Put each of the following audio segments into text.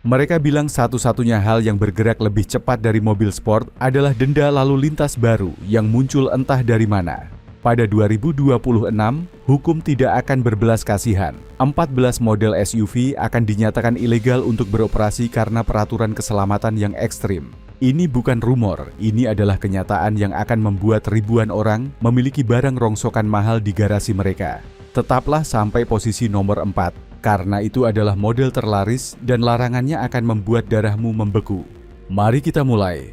Mereka bilang satu-satunya hal yang bergerak lebih cepat dari mobil sport adalah denda lalu lintas baru yang muncul entah dari mana. Pada 2026, hukum tidak akan berbelas kasihan. 14 model SUV akan dinyatakan ilegal untuk beroperasi karena peraturan keselamatan yang ekstrim. Ini bukan rumor, ini adalah kenyataan yang akan membuat ribuan orang memiliki barang rongsokan mahal di garasi mereka. Tetaplah sampai posisi nomor 4. Karena itu adalah model terlaris dan larangannya akan membuat darahmu membeku. Mari kita mulai.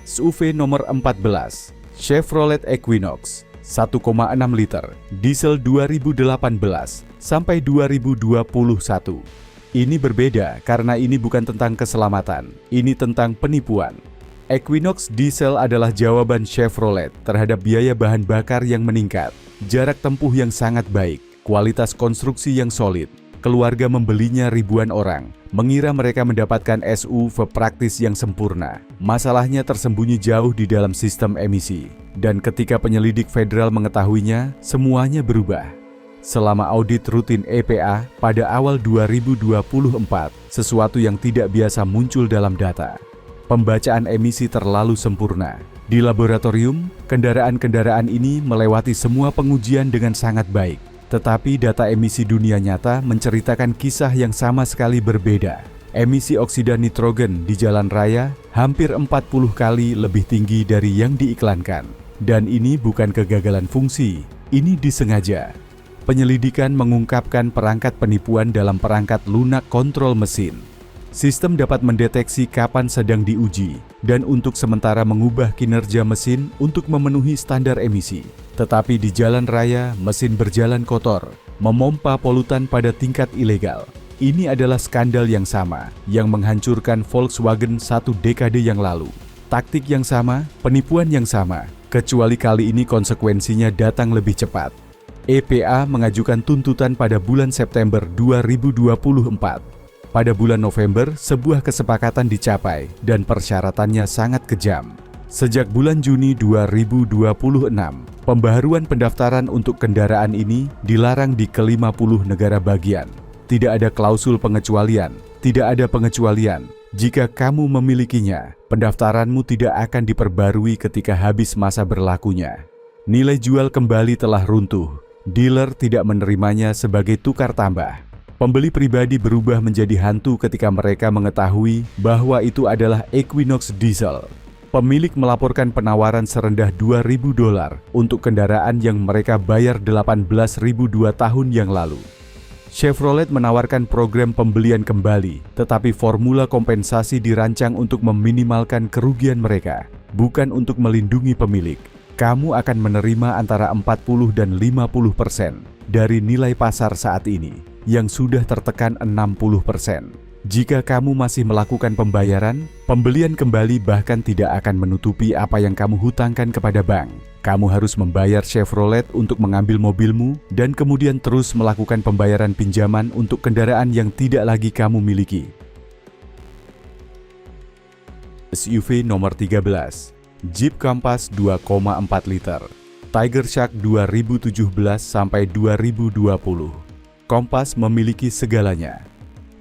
SUV nomor 14, Chevrolet Equinox, 1,6 liter, diesel 2018 sampai 2021. Ini berbeda karena ini bukan tentang keselamatan, ini tentang penipuan. Equinox diesel adalah jawaban Chevrolet terhadap biaya bahan bakar yang meningkat, jarak tempuh yang sangat baik, kualitas konstruksi yang solid. Keluarga membelinya ribuan orang, mengira mereka mendapatkan SUV praktis yang sempurna. Masalahnya tersembunyi jauh di dalam sistem emisi. Dan ketika penyelidik federal mengetahuinya, semuanya berubah. Selama audit rutin EPA pada awal 2024, sesuatu yang tidak biasa muncul dalam data. Pembacaan emisi terlalu sempurna. Di laboratorium, kendaraan-kendaraan ini melewati semua pengujian dengan sangat baik. Tetapi data emisi dunia nyata menceritakan kisah yang sama sekali berbeda. Emisi oksida nitrogen di jalan raya hampir 40 kali lebih tinggi dari yang diiklankan. Dan ini bukan kegagalan fungsi, ini disengaja. Penyelidikan mengungkapkan perangkat penipuan dalam perangkat lunak kontrol mesin. Sistem dapat mendeteksi kapan sedang diuji dan untuk sementara mengubah kinerja mesin untuk memenuhi standar emisi. Tetapi di jalan raya, mesin berjalan kotor, memompa polutan pada tingkat ilegal. Ini adalah skandal yang sama, yang menghancurkan Volkswagen 1 dekade yang lalu. Taktik yang sama, penipuan yang sama, kecuali kali ini konsekuensinya datang lebih cepat. EPA mengajukan tuntutan pada bulan September 2024. Pada bulan November, sebuah kesepakatan dicapai dan persyaratannya sangat kejam. Sejak bulan Juni 2026, pembaharuan pendaftaran untuk kendaraan ini dilarang di ke-50 negara bagian. Tidak ada klausul pengecualian, tidak ada pengecualian. Jika kamu memilikinya, pendaftaranmu tidak akan diperbarui ketika habis masa berlakunya. Nilai jual kembali telah runtuh. Dealer tidak menerimanya sebagai tukar tambah. Pembeli pribadi berubah menjadi hantu ketika mereka mengetahui bahwa itu adalah Equinox diesel. Pemilik melaporkan penawaran serendah $2.000 untuk kendaraan yang mereka bayar $18.000 2 tahun yang lalu. Chevrolet menawarkan program pembelian kembali, tetapi formula kompensasi dirancang untuk meminimalkan kerugian mereka, bukan untuk melindungi pemilik. Kamu akan menerima antara 40 dan 50% dari nilai pasar saat ini, yang sudah tertekan 60%. Jika kamu masih melakukan pembayaran, pembelian kembali bahkan tidak akan menutupi apa yang kamu hutangkan kepada bank. Kamu harus membayar Chevrolet untuk mengambil mobilmu dan kemudian terus melakukan pembayaran pinjaman untuk kendaraan yang tidak lagi kamu miliki. SUV nomor 13, Jeep Compass 2,4 liter, Tiger Shark 2017 sampai 2020. Compass memiliki segalanya.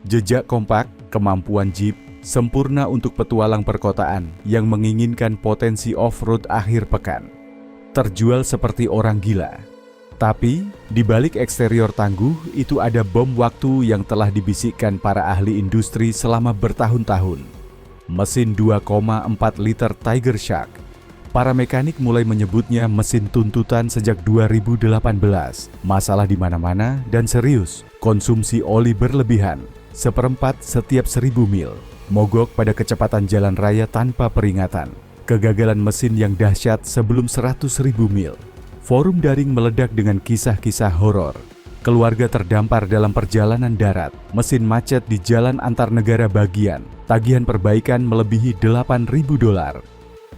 Jejak kompak, kemampuan Jeep, sempurna untuk petualang perkotaan yang menginginkan potensi off-road akhir pekan. Terjual seperti orang gila. Tapi, di balik eksterior tangguh, itu ada bom waktu yang telah dibisikkan para ahli industri selama bertahun-tahun. Mesin 2,4 liter Tiger Shark. Para mekanik mulai menyebutnya mesin tuntutan sejak 2018. Masalah di mana-mana dan serius. Konsumsi oli berlebihan, 1/4 setiap 1000 mil. Mogok pada kecepatan jalan raya tanpa peringatan. Kegagalan mesin yang dahsyat sebelum 100.000 mil. Forum daring meledak dengan kisah-kisah horor. Keluarga terdampar dalam perjalanan darat. Mesin macet di jalan antar negara bagian. Tagihan perbaikan melebihi $8.000.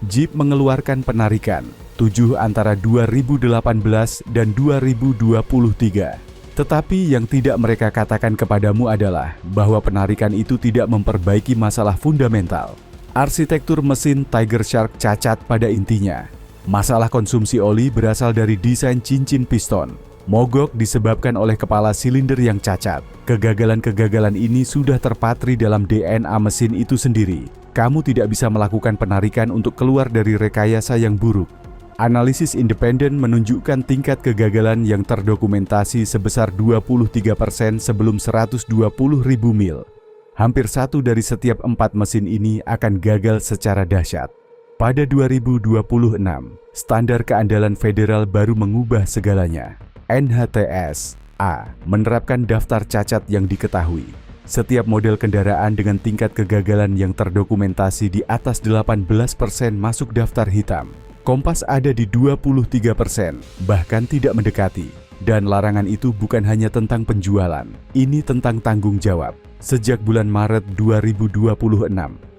Jeep mengeluarkan penarikan 7 antara 2018 dan 2023. Tetapi yang tidak mereka katakan kepadamu adalah bahwa penarikan itu tidak memperbaiki masalah fundamental. Arsitektur mesin Tiger Shark cacat pada intinya. Masalah konsumsi oli berasal dari desain cincin piston. Mogok disebabkan oleh kepala silinder yang cacat. Kegagalan-kegagalan ini sudah terpatri dalam DNA mesin itu sendiri. Kamu tidak bisa melakukan penarikan untuk keluar dari rekayasa yang buruk. Analisis independen menunjukkan tingkat kegagalan yang terdokumentasi sebesar 23% sebelum 120.000 mil. Hampir 1 dari setiap 4 mesin ini akan gagal secara dahsyat. Pada 2026, standar keandalan federal baru mengubah segalanya. NHTS A menerapkan daftar cacat yang diketahui. Setiap model kendaraan dengan tingkat kegagalan yang terdokumentasi di atas 18% masuk daftar hitam. Kompas ada di 23%, bahkan tidak mendekati. Dan larangan itu bukan hanya tentang penjualan, ini tentang tanggung jawab. Sejak bulan Maret 2026,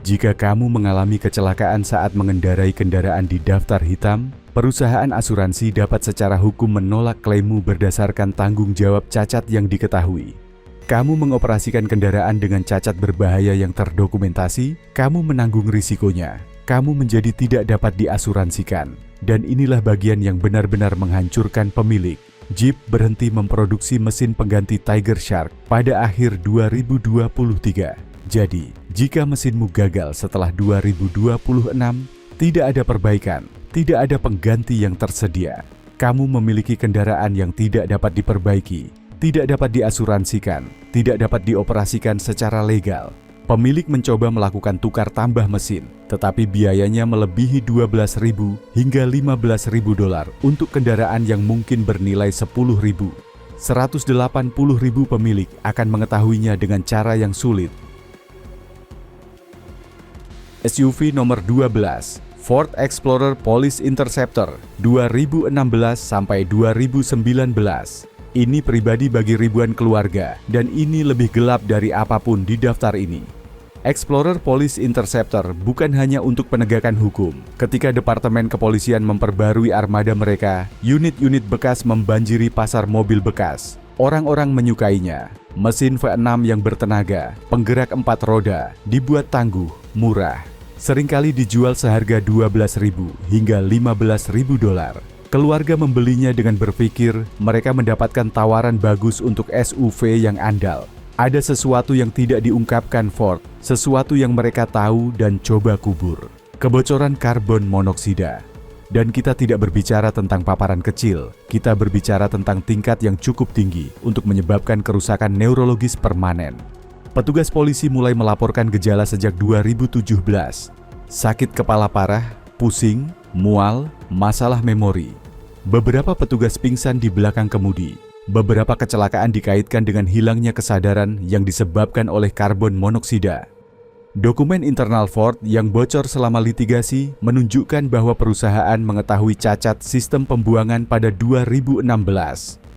jika kamu mengalami kecelakaan saat mengendarai kendaraan di daftar hitam, perusahaan asuransi dapat secara hukum menolak klaimmu berdasarkan tanggung jawab cacat yang diketahui. Kamu mengoperasikan kendaraan dengan cacat berbahaya yang terdokumentasi, kamu menanggung risikonya. Kamu menjadi tidak dapat diasuransikan. Dan inilah bagian yang benar-benar menghancurkan pemilik. Jeep berhenti memproduksi mesin pengganti Tiger Shark pada akhir 2023. Jadi, jika mesinmu gagal setelah 2026, tidak ada perbaikan, tidak ada pengganti yang tersedia. Kamu memiliki kendaraan yang tidak dapat diperbaiki, tidak dapat diasuransikan, tidak dapat dioperasikan secara legal. Pemilik mencoba melakukan tukar tambah mesin, tetapi biayanya melebihi $12.000 hingga $15.000 untuk kendaraan yang mungkin bernilai $10.000. 180.000 pemilik akan mengetahuinya dengan cara yang sulit. SUV nomor 12, Ford Explorer Police Interceptor 2016 sampai 2019. Ini pribadi bagi ribuan keluarga, dan ini lebih gelap dari apapun di daftar ini. Explorer Police Interceptor bukan hanya untuk penegakan hukum. Ketika Departemen Kepolisian memperbarui armada mereka, unit-unit bekas membanjiri pasar mobil bekas. Orang-orang menyukainya. Mesin V6 yang bertenaga, penggerak 4 roda, dibuat tangguh, murah. Seringkali dijual seharga $12.000 hingga $15.000. Keluarga membelinya dengan berpikir mereka mendapatkan tawaran bagus untuk SUV yang andal. Ada sesuatu yang tidak diungkapkan Ford, sesuatu yang mereka tahu dan coba kubur. Kebocoran karbon monoksida. Dan kita tidak berbicara tentang paparan kecil, kita berbicara tentang tingkat yang cukup tinggi untuk menyebabkan kerusakan neurologis permanen. Petugas polisi mulai melaporkan gejala sejak 2017. Sakit kepala parah, pusing, mual, masalah memori. Beberapa petugas pingsan di belakang kemudi. Beberapa kecelakaan dikaitkan dengan hilangnya kesadaran yang disebabkan oleh karbon monoksida. Dokumen internal Ford yang bocor selama litigasi menunjukkan bahwa perusahaan mengetahui cacat sistem pembuangan pada 2016.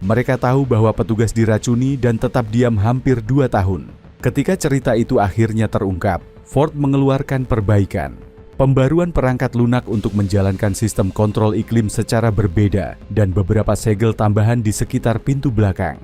Mereka tahu bahwa petugas diracuni dan tetap diam hampir 2 tahun. Ketika cerita itu akhirnya terungkap, Ford mengeluarkan perbaikan. Pembaruan perangkat lunak untuk menjalankan sistem kontrol iklim secara berbeda dan beberapa segel tambahan di sekitar pintu belakang.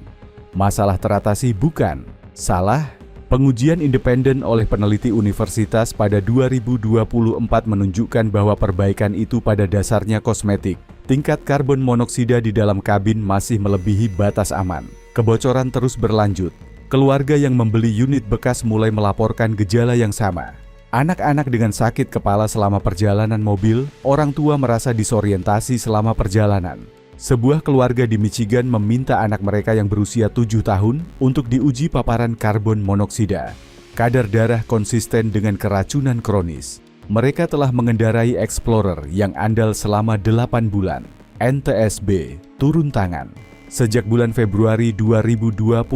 Masalah teratasi bukan? Salah? Pengujian independen oleh peneliti universitas pada 2024 menunjukkan bahwa perbaikan itu pada dasarnya kosmetik. Tingkat karbon monoksida di dalam kabin masih melebihi batas aman. Kebocoran terus berlanjut. Keluarga yang membeli unit bekas mulai melaporkan gejala yang sama. Anak-anak dengan sakit kepala selama perjalanan mobil, orang tua merasa disorientasi selama perjalanan. Sebuah keluarga di Michigan meminta anak mereka yang berusia 7 tahun untuk diuji paparan karbon monoksida. Kadar darah konsisten dengan keracunan kronis. Mereka telah mengendarai Explorer yang andal selama 8 bulan. NTSB turun tangan. Sejak bulan Februari 2026,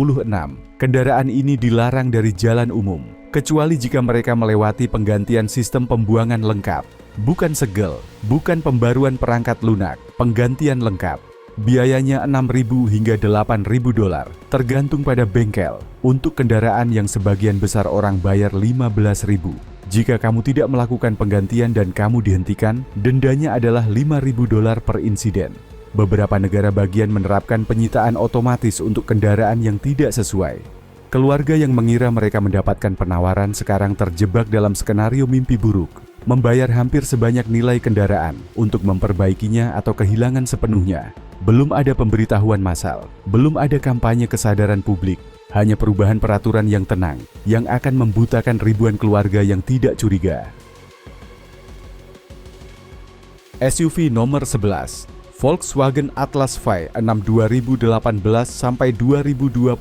kendaraan ini dilarang dari jalan umum. Kecuali jika mereka melewati penggantian sistem pembuangan lengkap. Bukan segel, bukan pembaruan perangkat lunak, penggantian lengkap. Biayanya $6.000 hingga $8.000, tergantung pada bengkel. Untuk kendaraan yang sebagian besar orang bayar $15.000. Jika kamu tidak melakukan penggantian dan kamu dihentikan, dendanya adalah $5.000 per insiden. Beberapa negara bagian menerapkan penyitaan otomatis untuk kendaraan yang tidak sesuai. Keluarga yang mengira mereka mendapatkan penawaran sekarang terjebak dalam skenario mimpi buruk. membayar hampir sebanyak nilai kendaraan untuk memperbaikinya atau kehilangan sepenuhnya. Belum ada pemberitahuan massal, belum ada kampanye kesadaran publik, hanya perubahan peraturan yang tenang yang akan membutakan ribuan keluarga yang tidak curiga. SUV nomor 11, Volkswagen Atlas V6 2018 sampai 2021.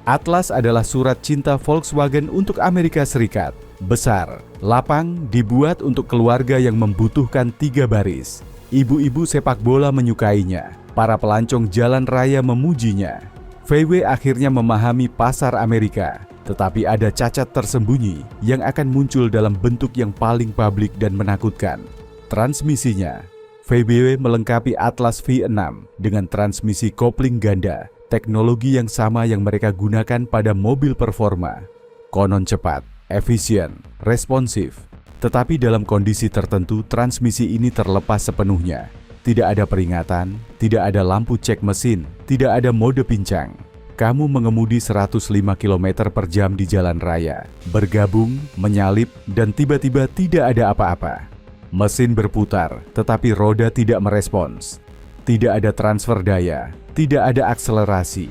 Atlas adalah surat cinta Volkswagen untuk Amerika Serikat. Besar, lapang, dibuat untuk keluarga yang membutuhkan 3 baris. Ibu-ibu sepak bola menyukainya, para pelancong jalan raya memujinya. VW akhirnya memahami pasar Amerika, tetapi ada cacat tersembunyi yang akan muncul dalam bentuk yang paling publik dan menakutkan. Transmisinya, VW melengkapi Atlas V6 dengan transmisi kopling ganda, teknologi yang sama yang mereka gunakan pada mobil performa. Konon cepat, efisien, responsif. Tetapi dalam kondisi tertentu transmisi ini terlepas sepenuhnya. Tidak ada peringatan, tidak ada lampu cek mesin, tidak ada mode pincang. Kamu mengemudi 105 km per jam di jalan raya, bergabung, menyalip, dan tiba-tiba tidak ada apa-apa. Mesin berputar, tetapi roda tidak merespons. Tidak ada transfer daya, tidak ada akselerasi.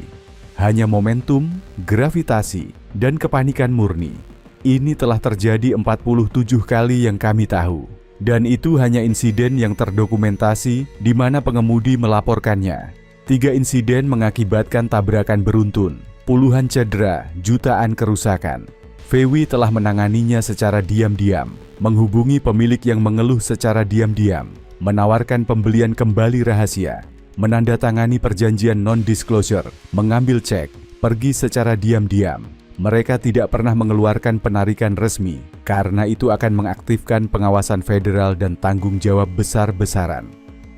Hanya momentum, gravitasi, dan kepanikan murni. Ini telah terjadi 47 kali yang kami tahu. Dan itu hanya insiden yang terdokumentasi di mana pengemudi melaporkannya. 3 insiden mengakibatkan tabrakan beruntun, puluhan cedera, jutaan kerusakan. VW telah menanganinya secara diam-diam, menghubungi pemilik yang mengeluh secara diam-diam, menawarkan pembelian kembali rahasia, menandatangani perjanjian non-disclosure, mengambil cek, pergi secara diam-diam. Mereka tidak pernah mengeluarkan penarikan resmi, karena itu akan mengaktifkan pengawasan federal dan tanggung jawab besar-besaran.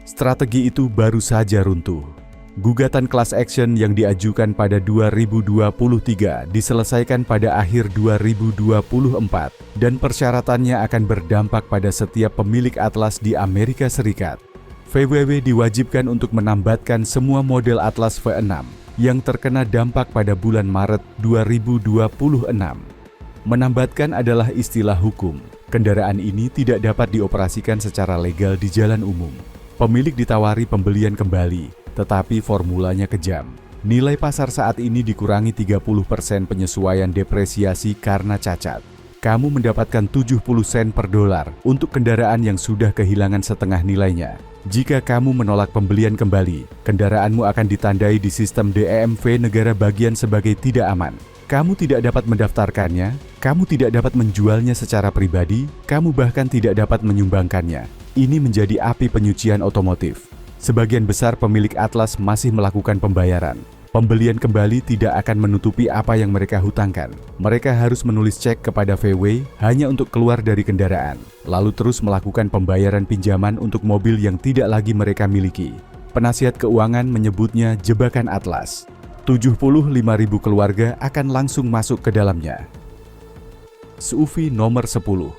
Strategi itu baru saja runtuh. Gugatan class action yang diajukan pada 2023 diselesaikan pada akhir 2024, dan persyaratannya akan berdampak pada setiap pemilik Atlas di Amerika Serikat. VW diwajibkan untuk menambatkan semua model Atlas V6 yang terkena dampak pada bulan Maret 2026. Menambatkan adalah istilah hukum. Kendaraan ini tidak dapat dioperasikan secara legal di jalan umum. Pemilik ditawari pembelian kembali, tetapi formulanya kejam. Nilai pasar saat ini dikurangi 30% penyesuaian depresiasi karena cacat. Kamu mendapatkan 70 sen per dolar untuk kendaraan yang sudah kehilangan setengah nilainya. Jika kamu menolak pembelian kembali, kendaraanmu akan ditandai di sistem DEMV negara bagian sebagai tidak aman. Kamu tidak dapat mendaftarkannya, kamu tidak dapat menjualnya secara pribadi, kamu bahkan tidak dapat menyumbangkannya. Ini menjadi api penyucian otomotif. Sebagian besar pemilik Atlas masih melakukan pembayaran. Pembelian kembali tidak akan menutupi apa yang mereka hutangkan. Mereka harus menulis cek kepada VW hanya untuk keluar dari kendaraan, lalu terus melakukan pembayaran pinjaman untuk mobil yang tidak lagi mereka miliki. Penasihat keuangan menyebutnya jebakan Atlas. 75.000 keluarga akan langsung masuk ke dalamnya. SUV nomor 10,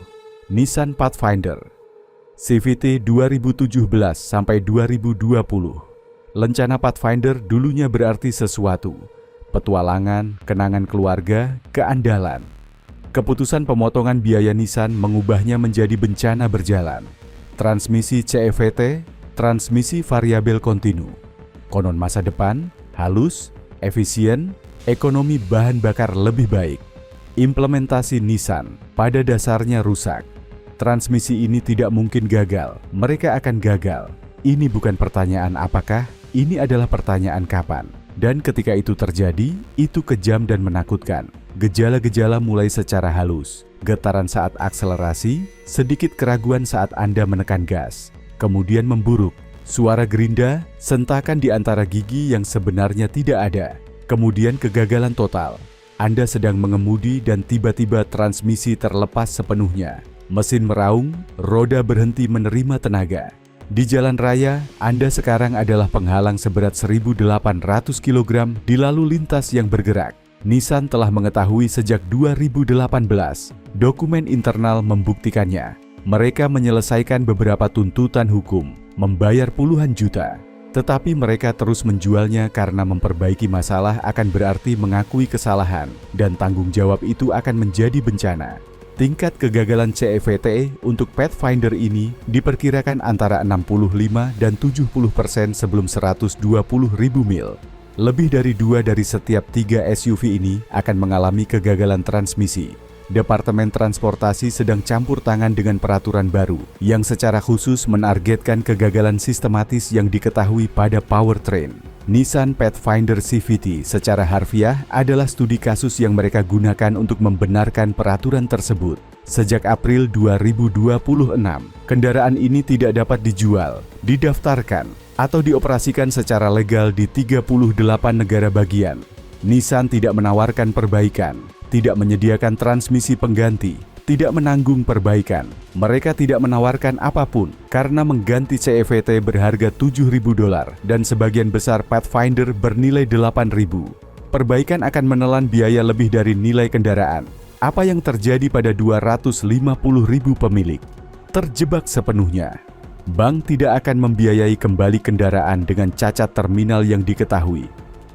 Nissan Pathfinder, CVT 2017 sampai 2020. Lencana Pathfinder dulunya berarti sesuatu, petualangan, kenangan keluarga, keandalan. Keputusan pemotongan biaya Nissan mengubahnya menjadi bencana berjalan. Transmisi CVT, transmisi variabel kontinu. Konon masa depan, halus, efisien, ekonomi bahan bakar lebih baik. Implementasi Nissan pada dasarnya rusak. Transmisi ini tidak mungkin gagal, mereka akan gagal. Ini bukan pertanyaan apakah, ini adalah pertanyaan kapan. Dan ketika itu terjadi, itu kejam dan menakutkan. Gejala-gejala mulai secara halus, getaran saat akselerasi, sedikit keraguan saat Anda menekan gas, kemudian memburuk, suara gerinda, sentakan di antara gigi yang sebenarnya tidak ada, kemudian kegagalan total. Anda sedang mengemudi dan tiba-tiba transmisi terlepas sepenuhnya. Mesin meraung, roda berhenti menerima tenaga. Di jalan raya, Anda sekarang adalah penghalang seberat 1.800 kg di lalu lintas yang bergerak. Nissan telah mengetahui sejak 2018. Dokumen internal membuktikannya. Mereka menyelesaikan beberapa tuntutan hukum, membayar puluhan juta. Tetapi mereka terus menjualnya karena memperbaiki masalah akan berarti mengakui kesalahan, dan tanggung jawab itu akan menjadi bencana. Tingkat kegagalan CVT untuk Pathfinder ini diperkirakan antara 65 dan 70% sebelum 120.000 mil. Lebih dari 2 dari setiap 3 SUV ini akan mengalami kegagalan transmisi. Departemen Transportasi sedang campur tangan dengan peraturan baru yang secara khusus menargetkan kegagalan sistematis yang diketahui pada powertrain. Nissan Pathfinder CVT secara harfiah adalah studi kasus yang mereka gunakan untuk membenarkan peraturan tersebut. Sejak April 2026, kendaraan ini tidak dapat dijual, didaftarkan, atau dioperasikan secara legal di 38 negara bagian. Nissan tidak menawarkan perbaikan, tidak menyediakan transmisi pengganti, tidak menanggung perbaikan. Mereka tidak menawarkan apapun karena mengganti CVT berharga $7.000 dan sebagian besar Pathfinder bernilai $8.000. Perbaikan akan menelan biaya lebih dari nilai kendaraan. Apa yang terjadi pada 250.000 pemilik? Terjebak sepenuhnya. Bank tidak akan membiayai kembali kendaraan dengan cacat terminal yang diketahui.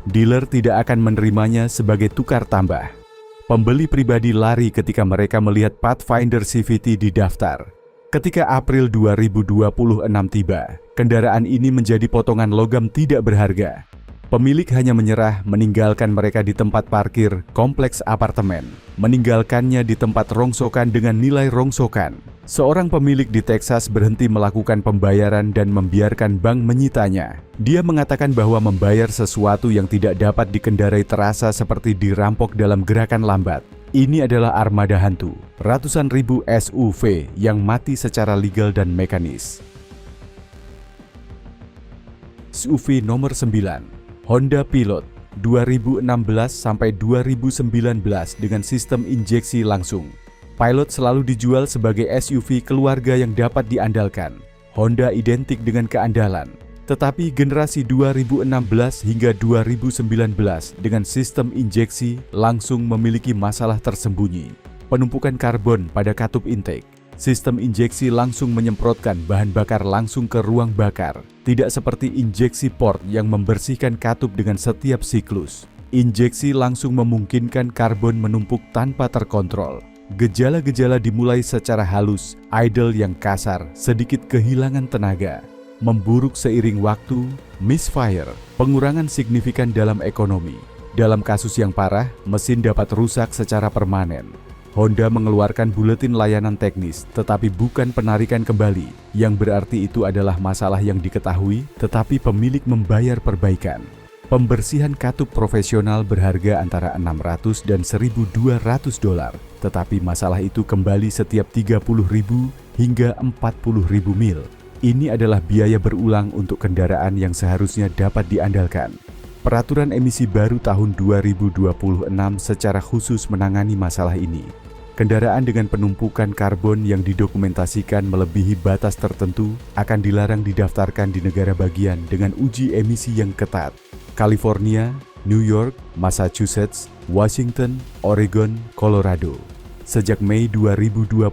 Dealer tidak akan menerimanya sebagai tukar tambah. Pembeli pribadi lari ketika mereka melihat Pathfinder CVT didaftar. Ketika April 2026 tiba, kendaraan ini menjadi potongan logam tidak berharga. Pemilik hanya menyerah, meninggalkan mereka di tempat parkir kompleks apartemen, meninggalkannya di tempat rongsokan dengan nilai rongsokan. Seorang pemilik di Texas berhenti melakukan pembayaran dan membiarkan bank menyitanya. Dia mengatakan bahwa membayar sesuatu yang tidak dapat dikendarai terasa seperti dirampok dalam gerakan lambat. Ini adalah armada hantu, ratusan ribu SUV yang mati secara legal dan mekanis. SUV nomor 9. Honda Pilot 2016-2019 dengan sistem injeksi langsung. Pilot selalu dijual sebagai SUV keluarga yang dapat diandalkan. Honda identik dengan keandalan, tetapi generasi 2016 hingga 2019 dengan sistem injeksi langsung memiliki masalah tersembunyi. Penumpukan karbon pada katup intake. Sistem injeksi langsung menyemprotkan bahan bakar langsung ke ruang bakar, tidak seperti injeksi port yang membersihkan katup dengan setiap siklus. Injeksi langsung memungkinkan karbon menumpuk tanpa terkontrol. Gejala-gejala dimulai secara halus, idle yang kasar, sedikit kehilangan tenaga, memburuk seiring waktu, misfire, pengurangan signifikan dalam ekonomi. Dalam kasus yang parah, mesin dapat rusak secara permanen. Honda mengeluarkan buletin layanan teknis, tetapi bukan penarikan kembali, yang berarti itu adalah masalah yang diketahui, tetapi pemilik membayar perbaikan. Pembersihan katup profesional berharga antara $600 dan $1.200, tetapi masalah itu kembali setiap 30.000 hingga 40.000 mil. Ini adalah biaya berulang untuk kendaraan yang seharusnya dapat diandalkan. Peraturan emisi baru tahun 2026 secara khusus menangani masalah ini. Kendaraan dengan penumpukan karbon yang didokumentasikan melebihi batas tertentu akan dilarang didaftarkan di negara bagian dengan uji emisi yang ketat. California, New York, Massachusetts, Washington, Oregon, Colorado. Sejak Mei 2026,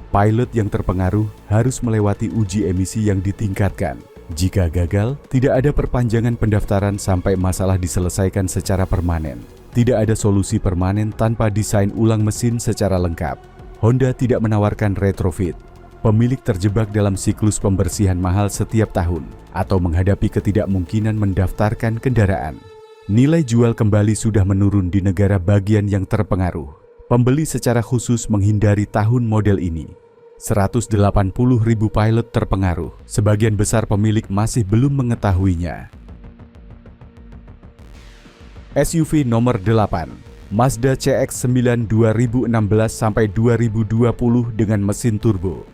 pilot yang terpengaruh harus melewati uji emisi yang ditingkatkan. Jika gagal, tidak ada perpanjangan pendaftaran sampai masalah diselesaikan secara permanen. Tidak ada solusi permanen tanpa desain ulang mesin secara lengkap. Honda tidak menawarkan retrofit. Pemilik terjebak dalam siklus pembersihan mahal setiap tahun atau menghadapi ketidakmungkinan mendaftarkan kendaraan. Nilai jual kembali sudah menurun di negara bagian yang terpengaruh. Pembeli secara khusus menghindari tahun model ini. 180.000 pilot terpengaruh. Sebagian besar pemilik masih belum mengetahuinya. SUV nomor 8, Mazda CX-9 2016-2020 dengan mesin turbo.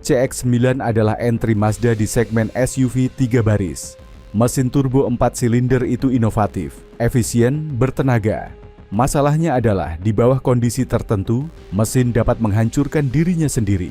CX-9 adalah entry Mazda di segmen SUV 3 baris. Mesin turbo 4 silinder itu inovatif, efisien, bertenaga. Masalahnya adalah di bawah kondisi tertentu, mesin dapat menghancurkan dirinya sendiri.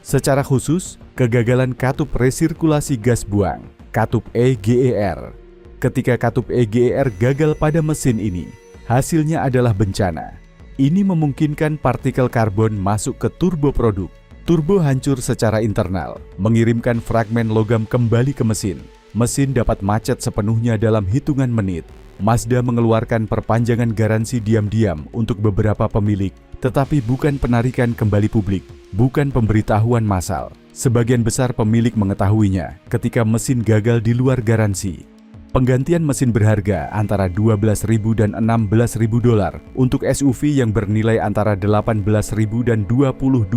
Secara khusus, kegagalan katup resirkulasi gas buang, katup EGER. Ketika katup EGER gagal pada mesin ini, hasilnya adalah bencana. Ini memungkinkan partikel karbon masuk ke turbo produk. Turbo hancur secara internal, mengirimkan fragmen logam kembali ke mesin. mesin dapat macet sepenuhnya dalam hitungan menit. Mazda mengeluarkan perpanjangan garansi diam-diam untuk beberapa pemilik, tetapi bukan penarikan kembali publik, bukan pemberitahuan massal. Sebagian besar pemilik mengetahuinya ketika mesin gagal di luar garansi. Penggantian mesin berharga antara $12.000 dan $16.000 untuk SUV yang bernilai antara $18.000 dan $22.000.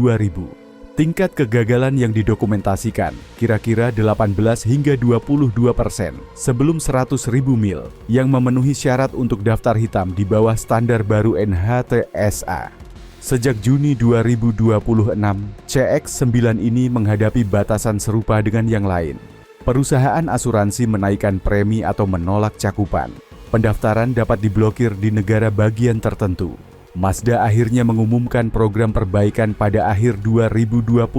Tingkat kegagalan yang didokumentasikan kira-kira 18 hingga 22% sebelum 100.000 mil yang memenuhi syarat untuk daftar hitam di bawah standar baru NHTSA. Sejak Juni 2026, CX-9 ini menghadapi batasan serupa dengan yang lain. Perusahaan asuransi menaikkan premi atau menolak cakupan. Pendaftaran dapat diblokir di negara bagian tertentu. Mazda akhirnya mengumumkan program perbaikan pada akhir 2024,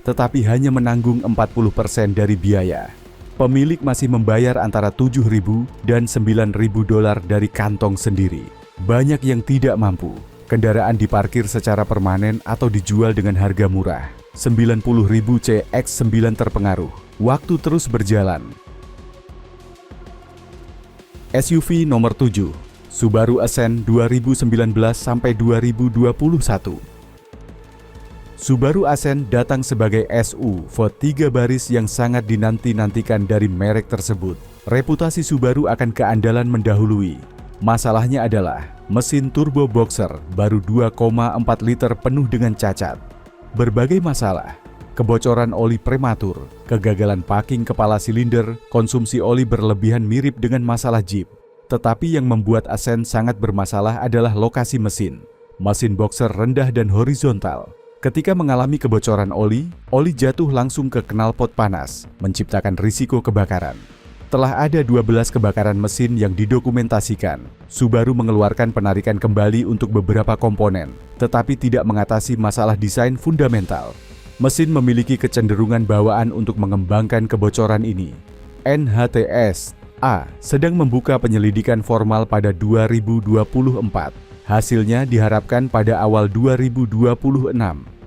tetapi hanya menanggung 40% dari biaya. Pemilik masih membayar antara $7.000 dan $9.000 dari kantong sendiri. Banyak yang tidak mampu. Kendaraan diparkir secara permanen atau dijual dengan harga murah. 90.000 CX-9 terpengaruh. Waktu terus berjalan. SUV nomor 7. Subaru Ascent 2019 sampai 2021. Subaru Ascent datang sebagai SUV 3 baris yang sangat dinanti-nantikan dari merek tersebut. Reputasi Subaru akan keandalan mendahului. Masalahnya adalah mesin turbo boxer baru 2,4 liter penuh dengan cacat. Berbagai masalah, kebocoran oli prematur, kegagalan packing kepala silinder, konsumsi oli berlebihan mirip dengan masalah Jeep. Tetapi yang membuat Ascent sangat bermasalah adalah lokasi mesin. Mesin boxer rendah dan horizontal. Ketika mengalami kebocoran oli jatuh langsung ke knalpot panas, menciptakan risiko kebakaran. Telah ada 12 kebakaran mesin yang didokumentasikan. Subaru mengeluarkan penarikan kembali untuk beberapa komponen, tetapi tidak mengatasi masalah desain fundamental. Mesin memiliki kecenderungan bawaan untuk mengembangkan kebocoran ini. NHTSA sedang membuka penyelidikan formal pada 2024. Hasilnya diharapkan pada awal 2026.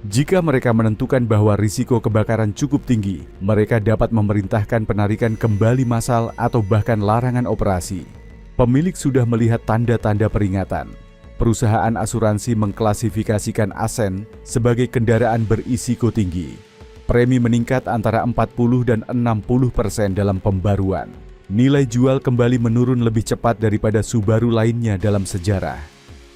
Jika mereka menentukan bahwa risiko kebakaran cukup tinggi, mereka dapat memerintahkan penarikan kembali massal atau bahkan larangan operasi. Pemilik sudah melihat tanda-tanda peringatan. Perusahaan asuransi mengklasifikasikan Ascent sebagai kendaraan berisiko tinggi. Premi meningkat antara 40 dan 60% dalam pembaruan. Nilai jual kembali menurun lebih cepat daripada Subaru lainnya dalam sejarah.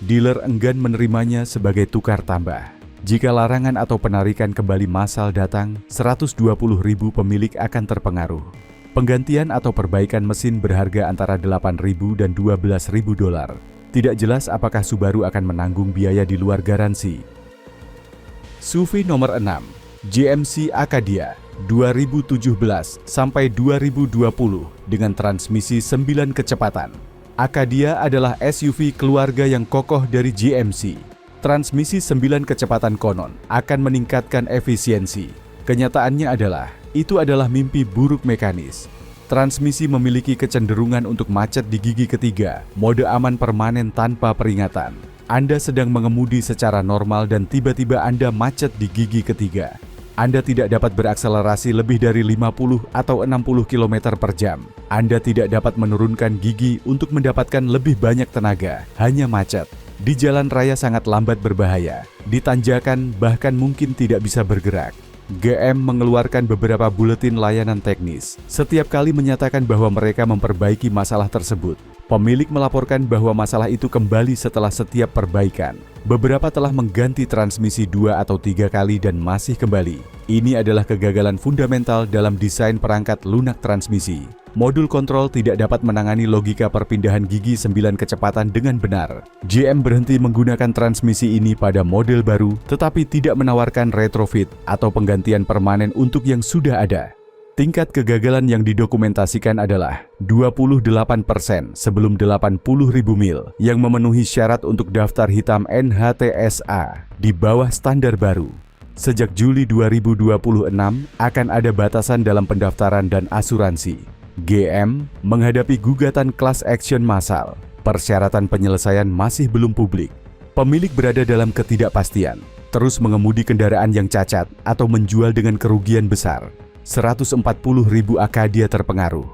Dealer enggan menerimanya sebagai tukar tambah. Jika larangan atau penarikan kembali massal datang, 120.000 pemilik akan terpengaruh. Penggantian atau perbaikan mesin berharga antara $8.000 dan $12.000. Tidak jelas apakah Subaru akan menanggung biaya di luar garansi. SUV nomor 6, GMC Acadia 2017 sampai 2020 dengan transmisi 9 kecepatan. Acadia adalah SUV keluarga yang kokoh dari GMC. Transmisi 9 kecepatan konon akan meningkatkan efisiensi. Kenyataannya adalah, itu adalah mimpi buruk mekanis. Transmisi memiliki kecenderungan untuk macet di gigi ketiga, mode aman permanen tanpa peringatan. Anda sedang mengemudi secara normal dan tiba-tiba Anda macet di gigi ketiga. Anda tidak dapat berakselerasi lebih dari 50 atau 60 km per jam. Anda tidak dapat menurunkan gigi untuk mendapatkan lebih banyak tenaga, hanya macet. Di jalan raya sangat lambat berbahaya, di tanjakan bahkan mungkin tidak bisa bergerak. GM mengeluarkan beberapa buletin layanan teknis. Setiap kali menyatakan bahwa mereka memperbaiki masalah tersebut. Pemilik melaporkan bahwa masalah itu kembali setelah setiap perbaikan. Beberapa telah mengganti transmisi 2 atau 3 kali dan masih kembali. Ini adalah kegagalan fundamental dalam desain perangkat lunak transmisi. Modul kontrol tidak dapat menangani logika perpindahan gigi 9 kecepatan dengan benar. GM berhenti menggunakan transmisi ini pada model baru, tetapi tidak menawarkan retrofit atau penggantian permanen untuk yang sudah ada. Tingkat kegagalan yang didokumentasikan adalah 28% sebelum 80.000 mil yang memenuhi syarat untuk daftar hitam NHTSA di bawah standar baru. Sejak Juli 2026 akan ada batasan dalam pendaftaran dan asuransi. GM menghadapi gugatan class action massal. Persyaratan penyelesaian masih belum publik. Pemilik berada dalam ketidakpastian, terus mengemudi kendaraan yang cacat atau menjual dengan kerugian besar. 140.000 Acadia terpengaruh.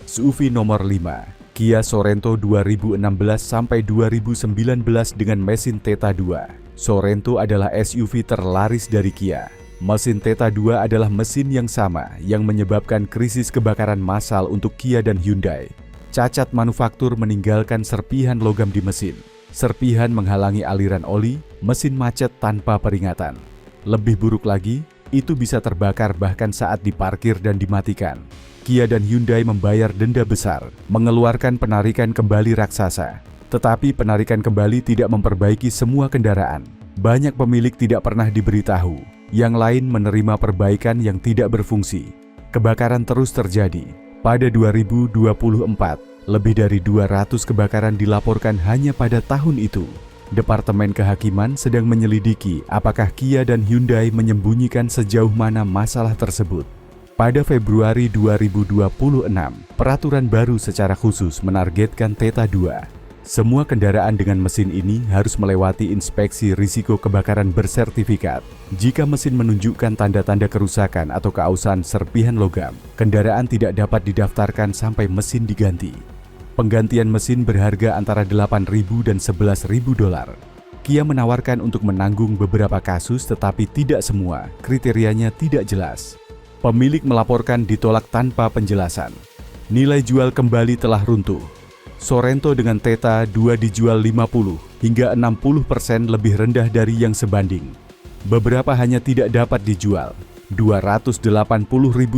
SUV nomor 5, Kia Sorento 2016 sampai 2019 dengan mesin Theta 2. Sorento adalah SUV terlaris dari Kia. Mesin Theta 2 adalah mesin yang sama yang menyebabkan krisis kebakaran massal untuk Kia dan Hyundai. Cacat manufaktur meninggalkan serpihan logam di mesin. Serpihan menghalangi aliran oli, mesin macet tanpa peringatan. Lebih buruk lagi, itu bisa terbakar bahkan saat diparkir dan dimatikan. Kia dan Hyundai membayar denda besar, mengeluarkan penarikan kembali raksasa. Tetapi penarikan kembali tidak memperbaiki semua kendaraan. Banyak pemilik tidak pernah diberitahu, yang lain menerima perbaikan yang tidak berfungsi. Kebakaran terus terjadi. Pada 2024, lebih dari 200 kebakaran dilaporkan hanya pada tahun itu. Departemen Kehakiman sedang menyelidiki apakah Kia dan Hyundai menyembunyikan sejauh mana masalah tersebut. Pada Februari 2026, peraturan baru secara khusus menargetkan Theta 2. Semua kendaraan dengan mesin ini harus melewati inspeksi risiko kebakaran bersertifikat. Jika mesin menunjukkan tanda-tanda kerusakan atau keausan serpihan logam, kendaraan tidak dapat didaftarkan sampai mesin diganti. Penggantian mesin berharga antara $8.000 dan $11.000. Kia menawarkan untuk menanggung beberapa kasus tetapi tidak semua, kriterianya tidak jelas. Pemilik melaporkan ditolak tanpa penjelasan. Nilai jual kembali telah runtuh. Sorento dengan Theta 2 dijual 50 hingga 60% lebih rendah dari yang sebanding. Beberapa hanya tidak dapat dijual. 280.000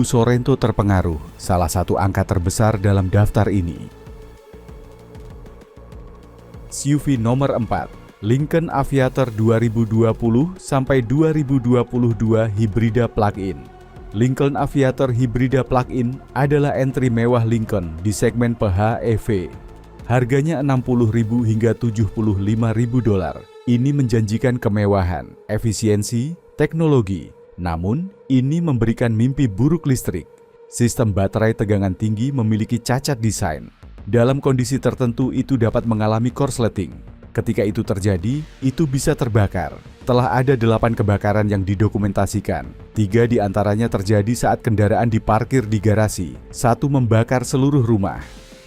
Sorento terpengaruh, salah satu angka terbesar dalam daftar ini. SUV nomor 4, Lincoln Aviator 2020 sampai 2022 hibrida plug-in. Lincoln Aviator hibrida plug-in adalah entry mewah Lincoln di segmen PHEV. Harganya $60.000 hingga $75.000. Ini menjanjikan kemewahan, efisiensi, teknologi. Namun, ini memberikan mimpi buruk listrik. Sistem baterai tegangan tinggi memiliki cacat desain. Dalam kondisi tertentu itu dapat mengalami korsleting. Ketika itu terjadi, itu bisa terbakar. Telah ada 8 kebakaran yang didokumentasikan. 3 diantaranya terjadi saat kendaraan diparkir di garasi. 1 membakar seluruh rumah.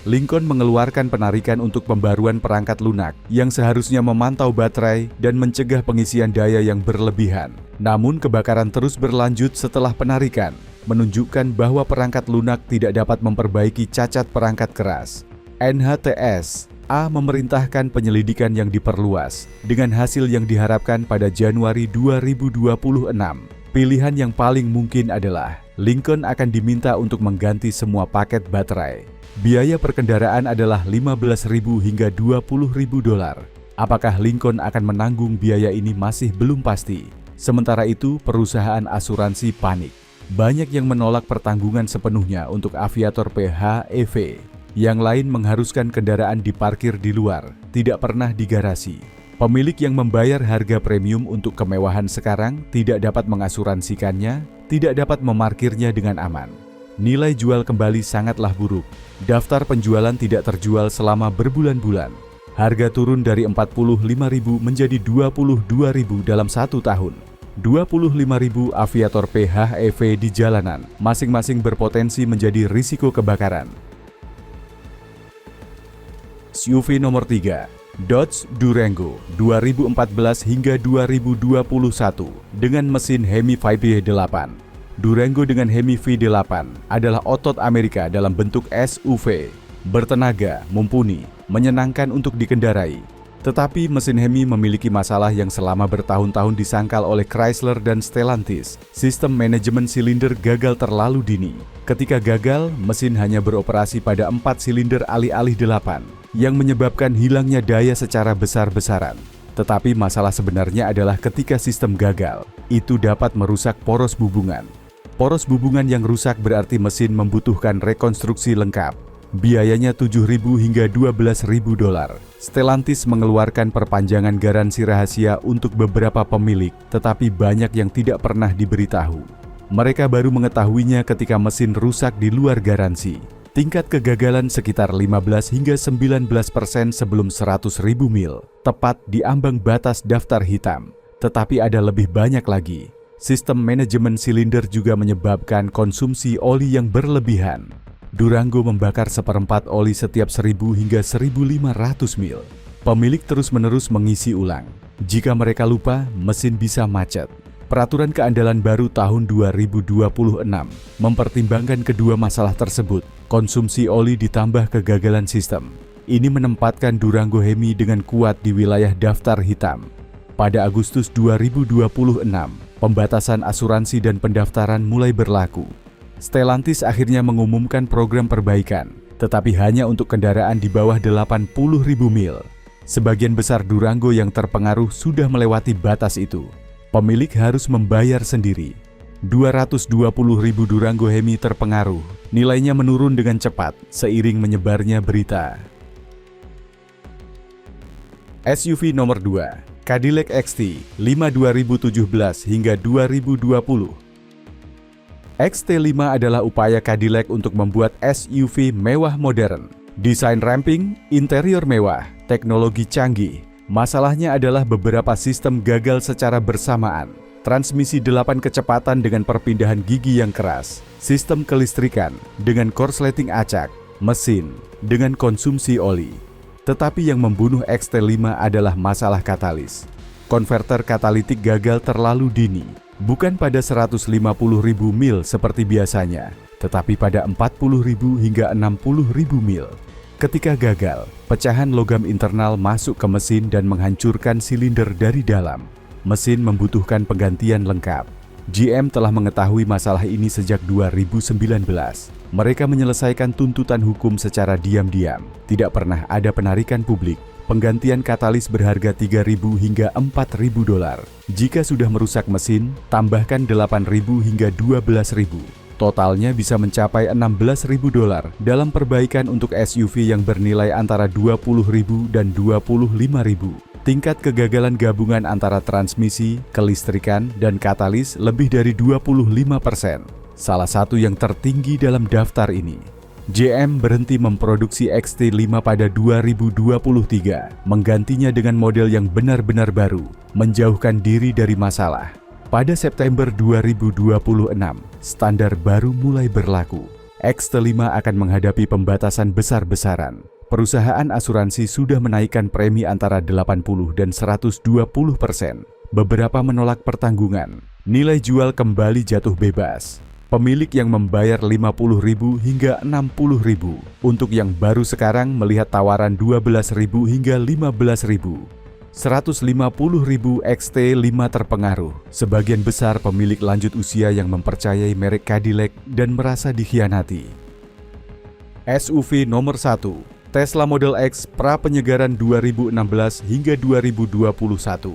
Lincoln mengeluarkan penarikan untuk pembaruan perangkat lunak yang seharusnya memantau baterai dan mencegah pengisian daya yang berlebihan. Namun kebakaran terus berlanjut setelah penarikan, menunjukkan bahwa perangkat lunak tidak dapat memperbaiki cacat perangkat keras. NHTS A memerintahkan penyelidikan yang diperluas dengan hasil yang diharapkan pada Januari 2026. Pilihan yang paling mungkin adalah Lincoln akan diminta untuk mengganti semua paket baterai. Biaya perkendaraan adalah $15.000 hingga $20.000. Apakah Lincoln akan menanggung biaya ini masih belum pasti. Sementara itu, perusahaan asuransi panik. Banyak yang menolak pertanggungan sepenuhnya untuk Aviator PHEV. Yang lain mengharuskan kendaraan diparkir di luar, tidak pernah di garasi. Pemilik yang membayar harga premium untuk kemewahan sekarang tidak dapat mengasuransikannya, tidak dapat memarkirnya dengan aman. Nilai jual kembali sangatlah buruk. Daftar penjualan tidak terjual selama berbulan-bulan. Harga turun dari $45.000 menjadi $22.000 dalam 1 tahun. 25.000 Aviator PHEV di jalanan, masing-masing berpotensi menjadi risiko kebakaran. SUV nomor 3, Dodge Durango 2014 hingga 2021 dengan mesin Hemi V8. Durango dengan Hemi V8 adalah otot Amerika dalam bentuk SUV, bertenaga, mumpuni, menyenangkan untuk dikendarai. Tetapi mesin Hemi memiliki masalah yang selama bertahun-tahun disangkal oleh Chrysler dan Stellantis. Sistem manajemen silinder gagal terlalu dini. Ketika gagal, mesin hanya beroperasi pada 4 silinder alih-alih 8, yang menyebabkan hilangnya daya secara besar-besaran. Tetapi masalah sebenarnya adalah ketika sistem gagal, itu dapat merusak poros bubungan. Poros bubungan yang rusak berarti mesin membutuhkan rekonstruksi lengkap. Biayanya $7.000 hingga $12.000. Stellantis mengeluarkan perpanjangan garansi rahasia untuk beberapa pemilik, tetapi banyak yang tidak pernah diberitahu. Mereka baru mengetahuinya ketika mesin rusak di luar garansi. Tingkat kegagalan sekitar 15 hingga 19% sebelum 100.000 mil, tepat di ambang batas daftar hitam. Tetapi ada lebih banyak lagi. Sistem manajemen silinder juga menyebabkan konsumsi oli yang berlebihan. Durango membakar seperempat oli setiap 1000 hingga 1500 mil. Pemilik terus-menerus mengisi ulang. Jika mereka lupa, mesin bisa macet. Peraturan keandalan baru tahun 2026 mempertimbangkan kedua masalah tersebut. Konsumsi oli ditambah kegagalan sistem. Ini menempatkan Durango Hemi dengan kuat di wilayah daftar hitam. Pada Agustus 2026, pembatasan asuransi dan pendaftaran mulai berlaku. Stellantis akhirnya mengumumkan program perbaikan, tetapi hanya untuk kendaraan di bawah 80.000 mil. Sebagian besar Durango yang terpengaruh sudah melewati batas itu. Pemilik harus membayar sendiri. 220.000 Durango Hemi terpengaruh. Nilainya menurun dengan cepat seiring menyebarnya berita. SUV nomor 2, Cadillac XT5 2017 hingga 2020. XT5 adalah upaya Cadillac untuk membuat SUV mewah modern. Desain ramping, interior mewah, teknologi canggih. Masalahnya adalah beberapa sistem gagal secara bersamaan. Transmisi 8 kecepatan dengan perpindahan gigi yang keras, sistem kelistrikan dengan korsleting acak, mesin dengan konsumsi oli. Tetapi yang membunuh XT5 adalah masalah katalis. Konverter katalitik gagal terlalu dini, bukan pada 150.000 mil seperti biasanya, tetapi pada 40.000 hingga 60.000 mil. Ketika gagal, pecahan logam internal masuk ke mesin dan menghancurkan silinder dari dalam. Mesin membutuhkan penggantian lengkap. GM telah mengetahui masalah ini sejak 2019. Mereka menyelesaikan tuntutan hukum secara diam-diam. Tidak pernah ada penarikan publik. Penggantian katalis berharga $3.000 hingga $4.000. Jika sudah merusak mesin, tambahkan $8.000 hingga $12.000. Totalnya bisa mencapai $16.000 dalam perbaikan untuk SUV yang bernilai antara $20.000 dan $25.000. Tingkat kegagalan gabungan antara transmisi, kelistrikan, dan katalis lebih dari 25%. Salah satu yang tertinggi dalam daftar ini. GM berhenti memproduksi XT5 pada 2023, menggantinya dengan model yang benar-benar baru, menjauhkan diri dari masalah. Pada September 2026, standar baru mulai berlaku. XT5 akan menghadapi pembatasan besar-besaran. Perusahaan asuransi sudah menaikkan premi antara 80 dan 120%. Beberapa menolak pertanggungan. Nilai jual kembali jatuh bebas. Pemilik yang membayar $50.000 hingga $60.000. Untuk yang baru sekarang melihat tawaran $12.000 hingga $15.000. 150.000 XT5 terpengaruh. Sebagian besar pemilik lanjut usia yang mempercayai merek Cadillac dan merasa dikhianati. SUV nomor 1, Tesla Model X pra penyegaran 2016 hingga 2021.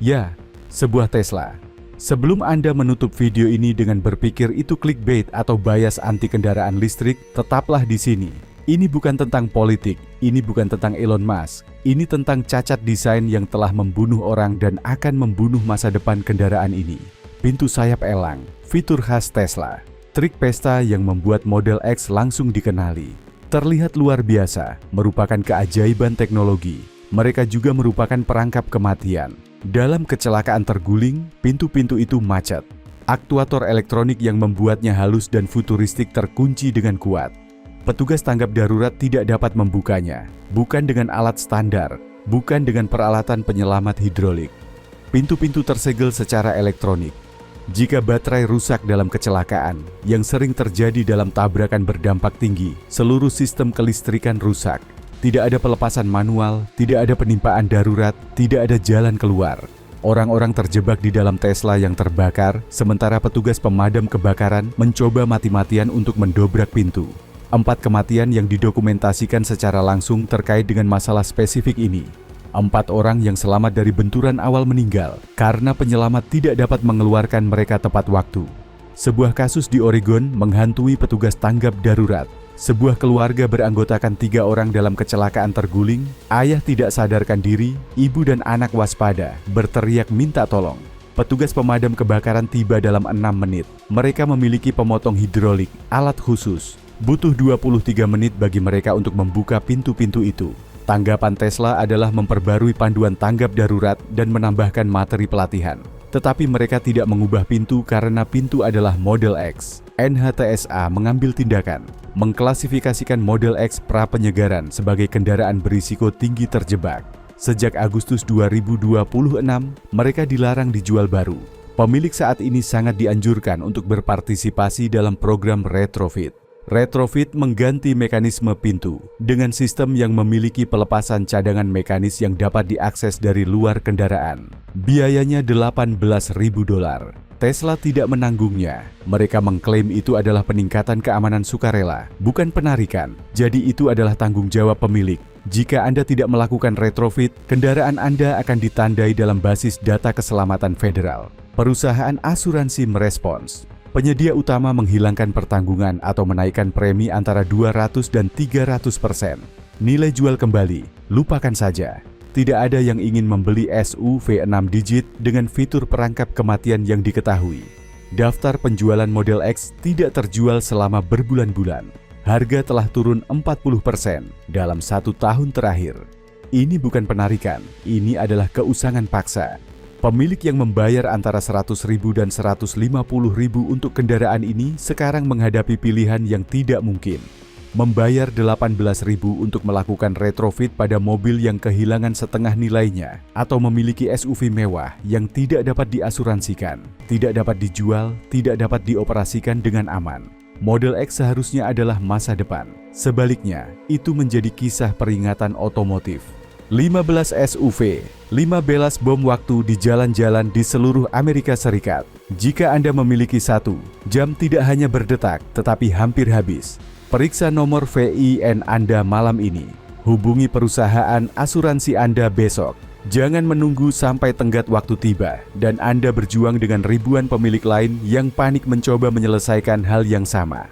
Ya, sebuah Tesla. Sebelum Anda menutup video ini dengan berpikir itu clickbait atau bias anti kendaraan listrik, tetaplah di sini. Ini bukan tentang politik, ini bukan tentang Elon Musk. Ini tentang cacat desain yang telah membunuh orang dan akan membunuh masa depan kendaraan ini. Pintu sayap elang, fitur khas Tesla. Trik pesta yang membuat Model X langsung dikenali. Terlihat luar biasa, merupakan keajaiban teknologi. Mereka juga merupakan perangkap kematian. Dalam kecelakaan terguling, pintu-pintu itu macet. Aktuator elektronik yang membuatnya halus dan futuristik terkunci dengan kuat. Petugas tanggap darurat tidak dapat membukanya, bukan dengan alat standar, bukan dengan peralatan penyelamat hidrolik. Pintu-pintu tersegel secara elektronik. Jika baterai rusak dalam kecelakaan, yang sering terjadi dalam tabrakan berdampak tinggi, seluruh sistem kelistrikan rusak. Tidak ada pelepasan manual, tidak ada penimpaan darurat, tidak ada jalan keluar. Orang-orang terjebak di dalam Tesla yang terbakar, sementara petugas pemadam kebakaran mencoba mati-matian untuk mendobrak pintu. 4 kematian yang didokumentasikan secara langsung terkait dengan masalah spesifik ini. 4 orang yang selamat dari benturan awal meninggal karena penyelamat tidak dapat mengeluarkan mereka tepat waktu. Sebuah kasus di Oregon menghantui petugas tanggap darurat. Sebuah keluarga beranggotakan 3 orang dalam kecelakaan terguling. Ayah tidak sadarkan diri, ibu dan anak waspada, berteriak minta tolong. Petugas pemadam kebakaran tiba dalam 6 menit. Mereka memiliki pemotong hidrolik, alat khusus. Butuh 23 menit bagi mereka untuk membuka pintu-pintu itu. Tanggapan Tesla adalah memperbarui panduan tanggap darurat dan menambahkan materi pelatihan. Tetapi mereka tidak mengubah pintu karena pintu adalah Model X. NHTSA mengambil tindakan, mengklasifikasikan Model X pra-penyegaran sebagai kendaraan berisiko tinggi terjebak. Sejak Agustus 2026, mereka dilarang dijual baru. Pemilik saat ini sangat dianjurkan untuk berpartisipasi dalam program retrofit. Retrofit mengganti mekanisme pintu dengan sistem yang memiliki pelepasan cadangan mekanis yang dapat diakses dari luar kendaraan. Biayanya $18.000. Tesla tidak menanggungnya. Mereka mengklaim itu adalah peningkatan keamanan sukarela, bukan penarikan. Jadi itu adalah tanggung jawab pemilik. Jika Anda tidak melakukan retrofit, kendaraan Anda akan ditandai dalam basis data keselamatan federal. Perusahaan asuransi merespons. Penyedia utama menghilangkan pertanggungan atau menaikkan premi antara 200 dan 300%. Nilai jual kembali, lupakan saja. Tidak ada yang ingin membeli SUV 6 digit dengan fitur perangkap kematian yang diketahui. Daftar penjualan Model X tidak terjual selama berbulan-bulan. Harga telah turun 40% dalam 1 tahun terakhir. Ini bukan penarikan, ini adalah keusangan paksa. Pemilik yang membayar antara $100.000 dan $150.000 untuk kendaraan ini sekarang menghadapi pilihan yang tidak mungkin. Membayar $18.000 untuk melakukan retrofit pada mobil yang kehilangan setengah nilainya, atau memiliki SUV mewah yang tidak dapat diasuransikan, tidak dapat dijual, tidak dapat dioperasikan dengan aman. Model X seharusnya adalah masa depan. Sebaliknya, itu menjadi kisah peringatan otomotif. 15 SUV, 15 bom waktu di jalan-jalan di seluruh Amerika Serikat. Jika Anda memiliki satu, jam tidak hanya berdetak, tetapi hampir habis. Periksa nomor VIN Anda malam ini. Hubungi perusahaan asuransi Anda besok. Jangan menunggu sampai tenggat waktu tiba, dan Anda berjuang dengan ribuan pemilik lain yang panik mencoba menyelesaikan hal yang sama.